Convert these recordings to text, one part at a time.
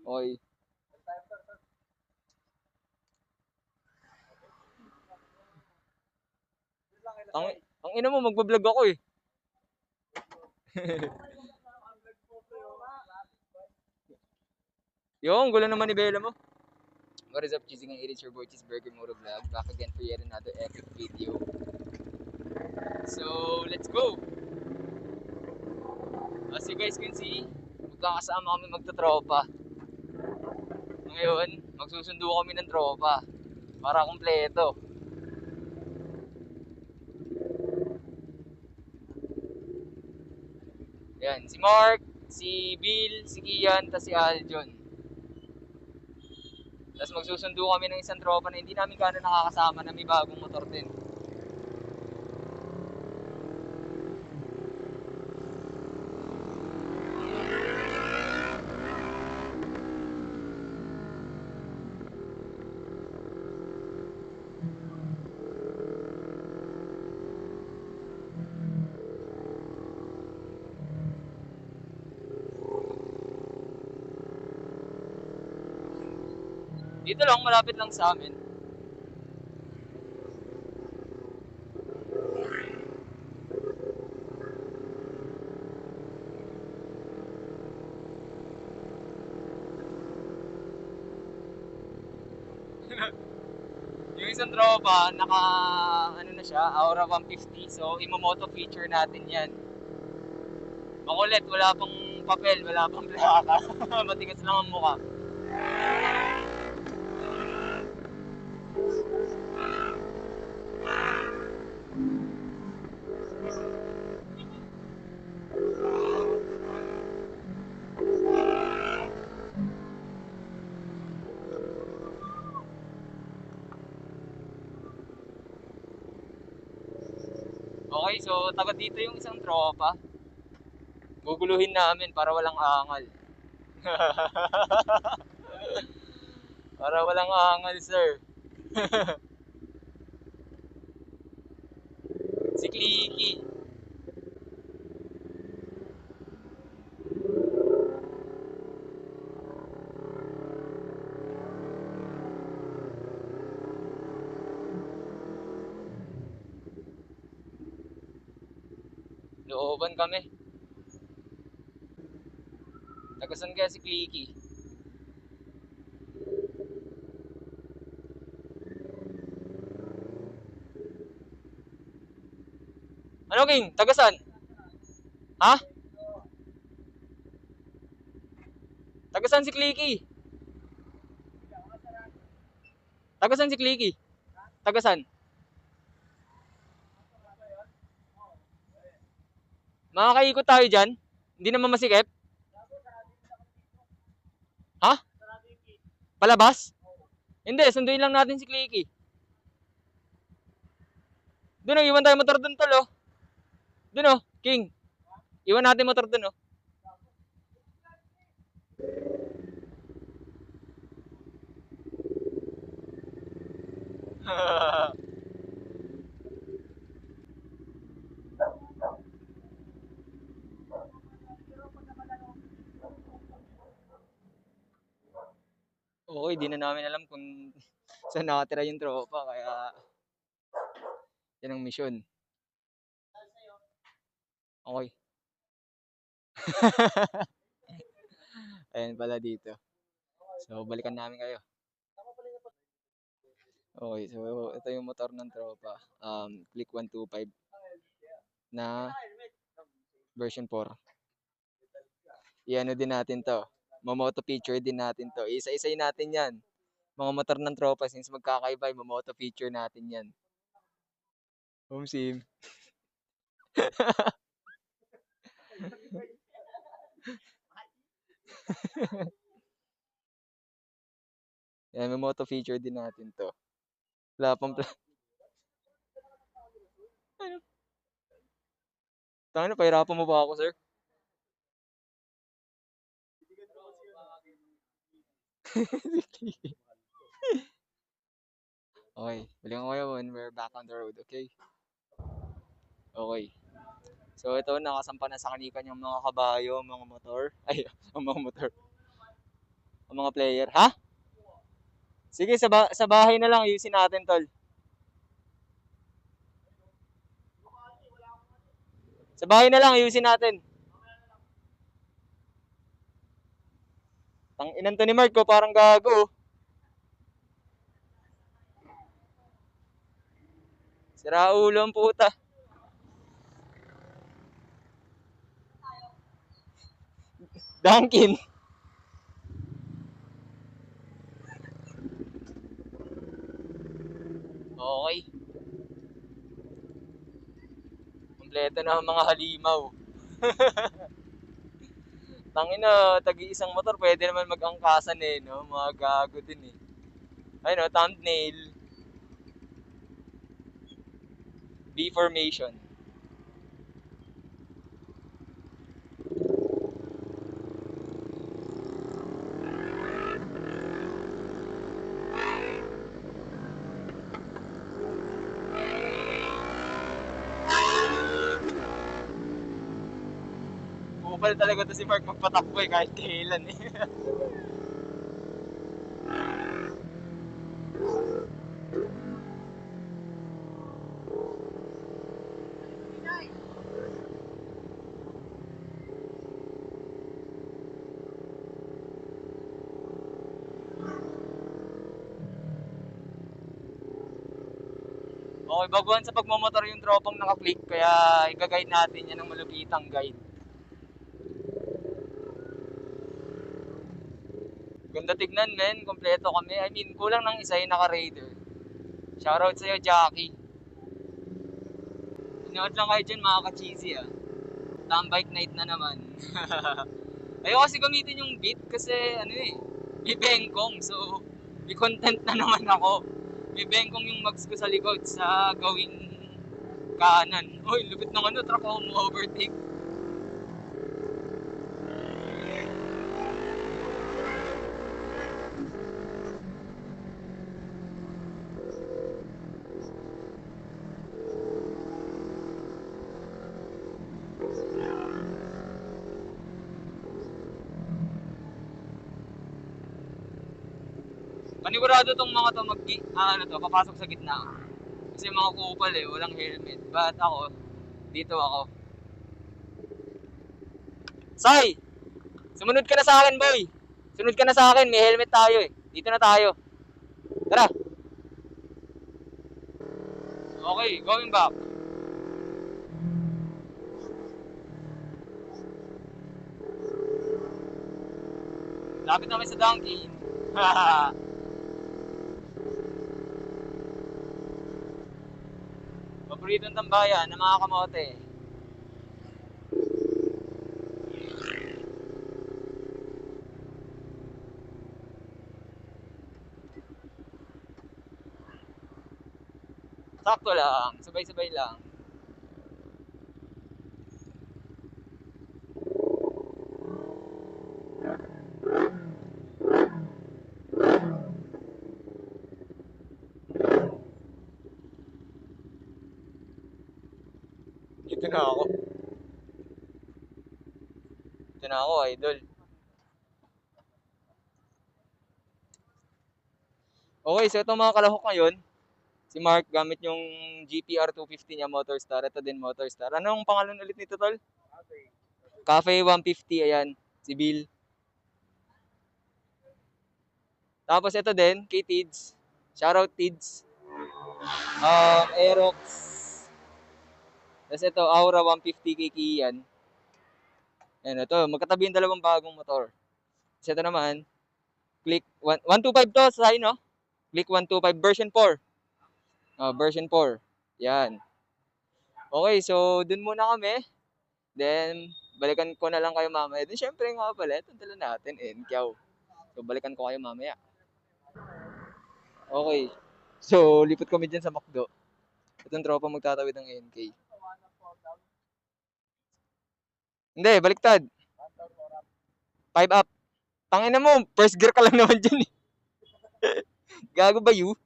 Okay. Ang, ang ina mo, magbablog ako eh. Yung, gulo naman ni Bella mo. What is up, cheesing and it is your boy Cheeseburger Moto Vlog. Back again for yet another epic video. So, let's go! As you guys can see, magkakasama kami magtatropa. Ngayon, magsusundo kami ng tropa para kumpleto. Yan, si Mark, si Bill, si Kian, tas si Aljon. Tapos magsusundo kami ng isang tropa na hindi namin gano'n nakakasama na may bagong motor din. Dito lang, malapit lang sa amin. Yung isang tropa, naka ano na siya, Aura 150. So, imomoto feature natin yan. Makulit, wala pang papel, wala pang plaka. Matigas lang ang mukha. Okay, so taga dito yung isang tropa. Guguluhin namin para walang angal. Para walang angal, sir. Si Clicky. Looban kami. Tagasan kaya si Clicky? Ano, King? Tagasan? Ha? Tagasan si Clicky? Tagasan si Clicky? Tagasan? Makakaikot tayo dyan? Hindi naman masikip? Ha? Palabas? Hindi, sunduin lang natin si Clicky. Doon, iwan tayo motor doon, tol, oh. Doon, oh, King. Iwan natin motor doon, oh. Okay, di na namin alam kung saan nakatira yung tropa, kaya yan ang mission. Okay. Ayan pala dito. So, balikan namin kayo. Okay, so ito yung motor ng tropa. Click 125 na version 4. Iano din natin to. Mamoto feature din natin to. Isa-isay natin yan. Mga motor ng tropa, since magkakaiba, mamoto feature natin yan. Home sim. Yan, mamoto feature din natin to. Wala pang ano? Tangina, pahirapan mo ba ako, sir? Okay, balikan ko kayo when we're back on the road, okay? Okay. So ito, nakasampa na sa kanikan yung mga kabayo, mga motor. Ay, ang mga motor. ang mga player. Ha? Sige, sa bahay na lang ayusin natin, tol. Sa bahay na lang ayusin natin. Tang inan to ni Mark ko, parang gago. Oh. Sira ulo ang puta. Dunkin. Okay. Kompleto na ang mga halimaw. Tangina, tagi-isang motor, pwede naman mag-angkasan eh, no? Mga gago din eh. Ay no, thumbnail. B formation. Kupal talaga to si Mark magpatakbo eh, kahit kailan eh. Okay, baguhan sa pagmamotor yung tropang naka-click, kaya i-guide natin yan ng malupitang guide. Ganda tignan, men. Kompleto kami. I mean, kulang ng isa yung naka-raider. Shoutout sa'yo, Jackie. Inood lang kayo dyan, mga ka-cheesy ah. Tambike night na naman. Ayoko kasi gamitin yung beat kasi ano eh, may bengkong. So, may content na naman ako. May bengkong yung mags ko sa likod sa gawing kanan. Uy, lupit ng ano, truck ako mo overtake. Panigurado tong mga to ano to, papasok sa gitna. Kasi mga kupal eh, walang helmet. But ako, dito ako. Say! Sumunod ka na sa akin, boy! Sunod ka na sa akin, may helmet tayo eh. Dito na tayo. Tara! Okay, going back. Lapit na kami sa Dunkin. Paboritong tambayan ng mga kamote. Sakto lang, sabay-sabay lang. Dito na ako. Dito na ako, idol. Okay, so itong mga kalahok ngayon, si Mark gamit yung GPR 250 niya Motorstar. Ito din Motorstar. Anong pangalan ulit nito, tol? Cafe 150, ayan. Si Bill. Tapos ito din, kay Tids. Shoutout Tids. Aerox. Tapos ito, Aura 150 kay Kian. Ayan, ito. Magkatabi yung dalawang bagong motor. Tapos ito naman, Click 125 to sa no? Click 125 version 4. Version 4. Yan. Okay, so dun muna kami. Then, balikan ko na lang kayo mamaya. Then, syempre nga pala, ito dala natin, Enkyaw. So, balikan ko kayo mamaya. Okay. So, lipat kami dyan sa McDo. Itong tropa magtatawid ng NK. Hindi, baliktad. 5 up. Tangina mo, first gear ka lang naman dyan eh. Gago ba you?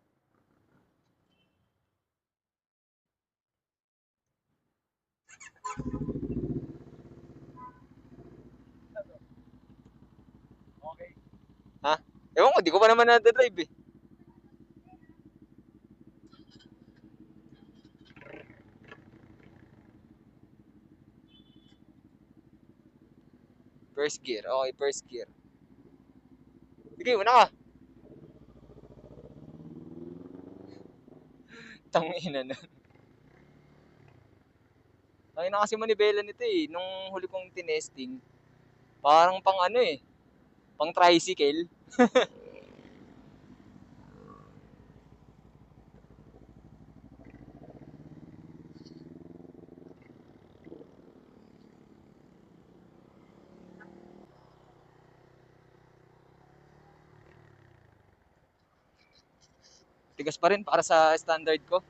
Ha? Ewan ko, di ko pa naman nadadrive eh. First gear. Okay, first gear. Sige, una ka. Tangina na. Ay na kasi manibela nito eh. Nung huli kong tinesting, parang pang ano eh. Pang tricycle. Tigas pa rin para sa standard ko.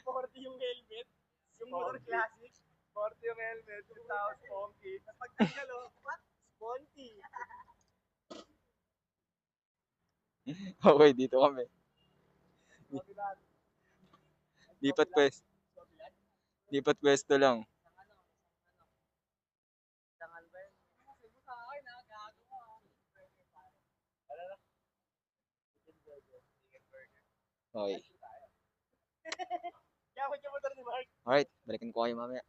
Sporty yung helmet. Yung motor classic. Sporty yung helmet. Yung tao spunky. Kapag tanggal what? Spunky. Okay, dito kami. Lipat pwesto. Lipat pwesto lang. Tangal ba yun? Kasi mo sa akin ha, gago mo ha. Ano na? Chicken burger. Okay. Gamit yung motor ni Mark. Alright, balikan ko kayo mamaya.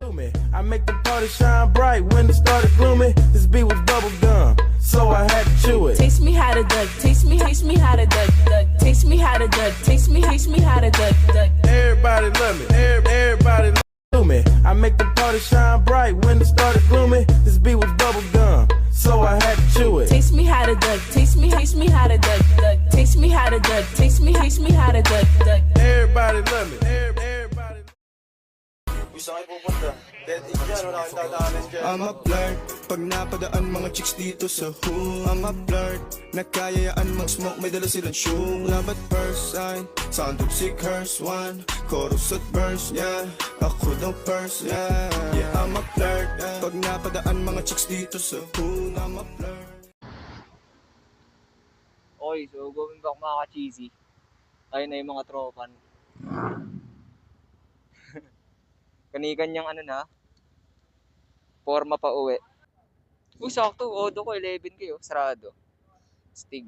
I make the party shine bright when it started glooming. This beat was bubble gum, so I had to chew it. Taste me how to duck, taste me how to duck, taste me how to duck, taste me how to duck. Everybody love me, everybody love me. I make the party shine bright when it started glooming. This beat was bubble gum, so I had to chew it. Taste me how to duck, taste me how to duck, taste me how to duck, taste me how to duck. Everybody love me, everybody. Gusto kayo pupunta? Dead end dyan, wala kang dadaanan dyan. I'm a flirt, pag napadaan mga chicks dito sa hood. I'm a flirt, nakayayaan mag-smoke, may dala silang shoe. Love at first sight, sound of sick curse one. Chorus at verse, yeah, ako daw first, yeah. Yeah, I'm a flirt, pag napadaan mga chicks dito sa hood. I'm a flirt. Okay, so going back mga ka-cheesy. Tayo na yung mga tropan. Kani-kanyang ano na, forma pa uwi. Uy, sakto, odo ko, 11 kayo, sarado. Stig.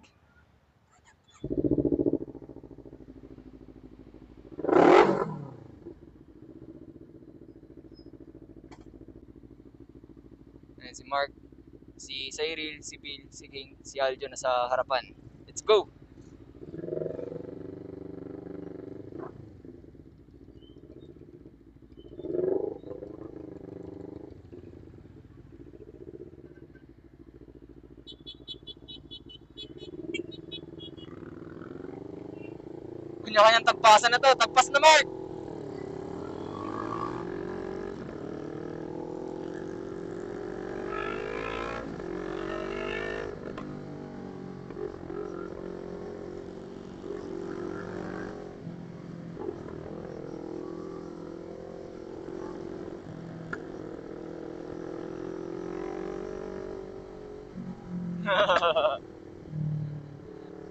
Ayan, si Mark, si Cyril, si Bill, si King, si Aljo na sa harapan. Let's go! Kanya-kanyang tagpasan na to. Tagpas na, Mark!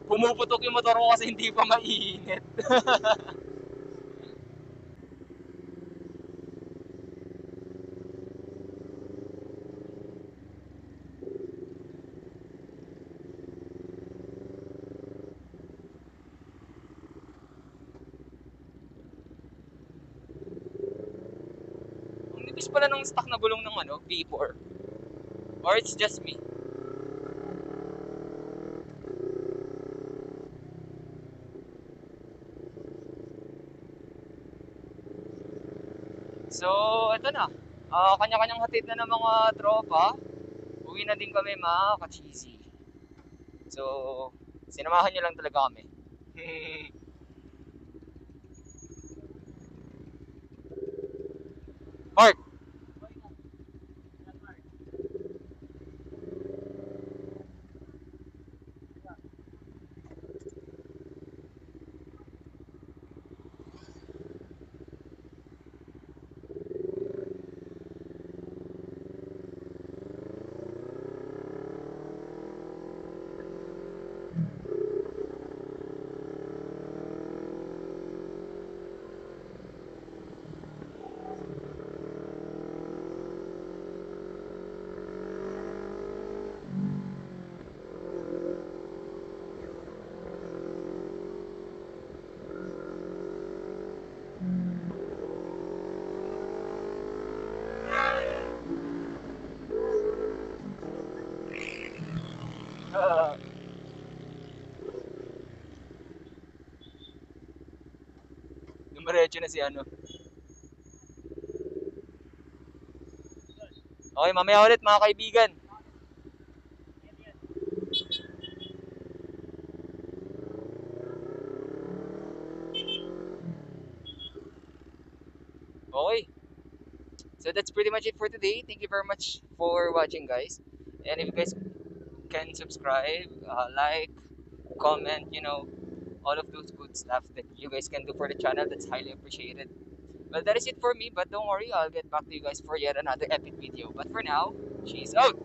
Pumuputok yung motor ko kasi hindi pa maiinit. Ang nipis pala ng stock na gulong ng ano, V4. Or it's just me. So, ito na. Kanya-kanyang hatid na ng mga tropa. Uwi na din kami mga ka-cheesy. So, sinamahan nyo lang talaga kami. Mark! Dumiretso na si ano. Okay, mamaya ulit mga kaibigan. Okay. So that's pretty much it for today. Thank you very much for watching, guys. And if you guys can subscribe, like, comment, all of those good stuff that you guys can do for the channel, that's highly appreciated. Well, that is it for me, but don't worry, I'll get back to you guys for yet another epic video. But for now, she's out!